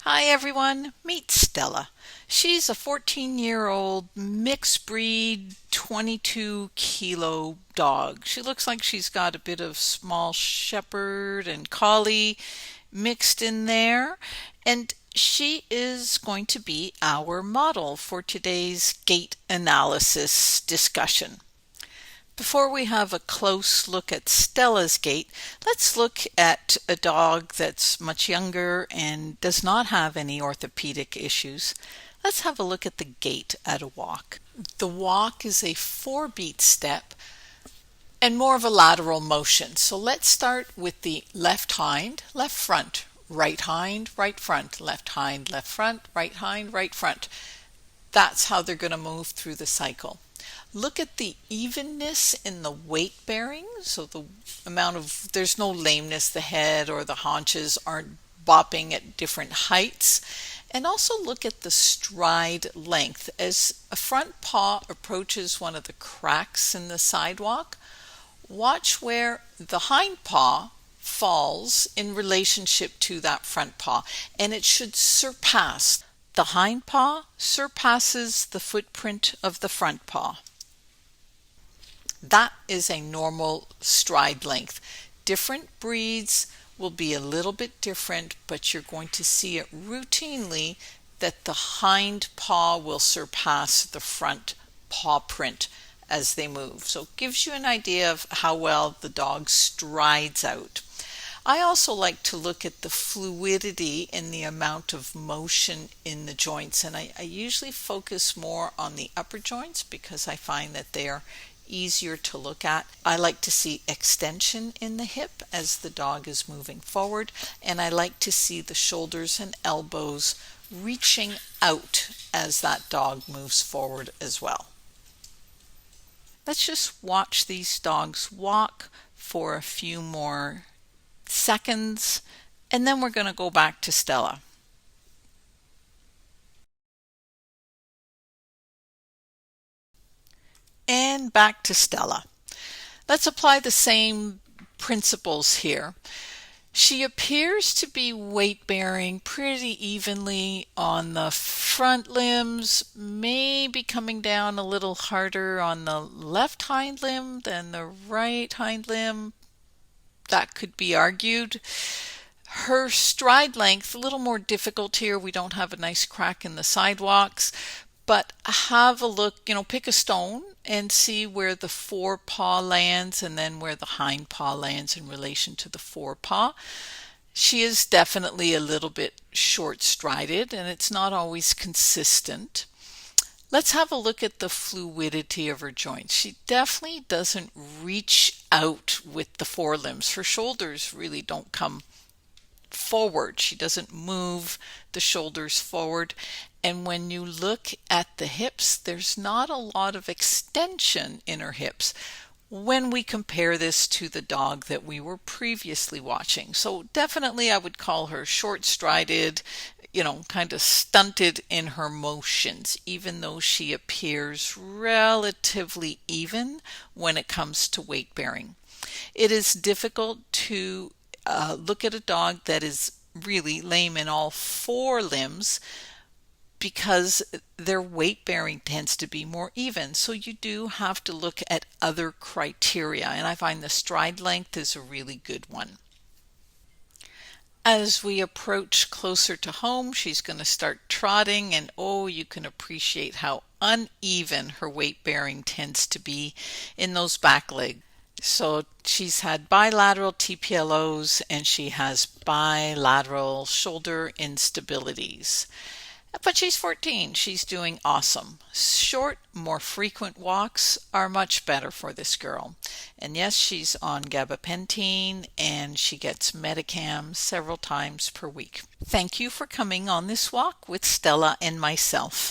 Hi everyone, meet Stella. She's a 14-year-old mixed breed 22-kilo dog. She looks like she's got a bit of small shepherd and collie mixed in there. And she is going to be our model for today's gait analysis discussion. Before we have a close look at Stella's gait, let's look at a dog that's much younger and does not have any orthopedic issues. Let's have a look at the gait at a walk. The walk is a 4-beat step and more of a lateral motion. So let's start with the left hind, left front, right hind, right front, left hind, left front, right hind, right front. That's how they're going to move through the cycle. Look at the evenness in the weight bearing. So there's no lameness. The head or the haunches aren't bopping at different heights. And also look at the stride length. As a front paw approaches one of the cracks in the sidewalk, watch where the hind paw falls in relationship to that front paw. And it should surpass. The hind paw surpasses the footprint of the front paw. That is a normal stride length. Different breeds will be a little bit different, but you're going to see it routinely that the hind paw will surpass the front paw print as they move. So it gives you an idea of how well the dog strides out. I also like to look at the fluidity in the amount of motion in the joints, and I usually focus more on the upper joints because I find that they are easier to look at. I like to see extension in the hip as the dog is moving forward, and I like to see the shoulders and elbows reaching out as that dog moves forward as well. Let's just watch these dogs walk for a few more seconds, and then we're going to go back to Stella. And back to Stella. Let's apply the same principles here. She appears to be weight bearing pretty evenly on the front limbs, maybe coming down a little harder on the left hind limb than the right hind limb. That could be argued. Her stride length, a little more difficult here. We don't have a nice crack in the sidewalks, but have a look, pick a stone and see where the forepaw lands and then where the hind paw lands in relation to the forepaw. She is definitely a little bit short-strided and it's not always consistent. Let's have a look at the fluidity of her joints. She definitely doesn't reach out with the forelimbs. Her shoulders really don't come forward. She doesn't move the shoulders forward. And when you look at the hips, there's not a lot of extension in her hips when we compare this to the dog that we were previously watching. So definitely I would call her short-strided, kind of stunted in her motions, even though she appears relatively even when it comes to weight bearing. It is difficult to look at a dog that is really lame in all 4 limbs because their weight bearing tends to be more even. So you do have to look at other criteria, and I find the stride length is a really good one. As we approach closer to home, she's going to start trotting, and you can appreciate how uneven her weight bearing tends to be in those back legs. So she's had bilateral TPLOs and she has bilateral shoulder instabilities. But she's 14. She's doing awesome. Short, more frequent walks are much better for this girl. And yes, she's on gabapentin and she gets Medicam several times per week. Thank you for coming on this walk with Stella and myself.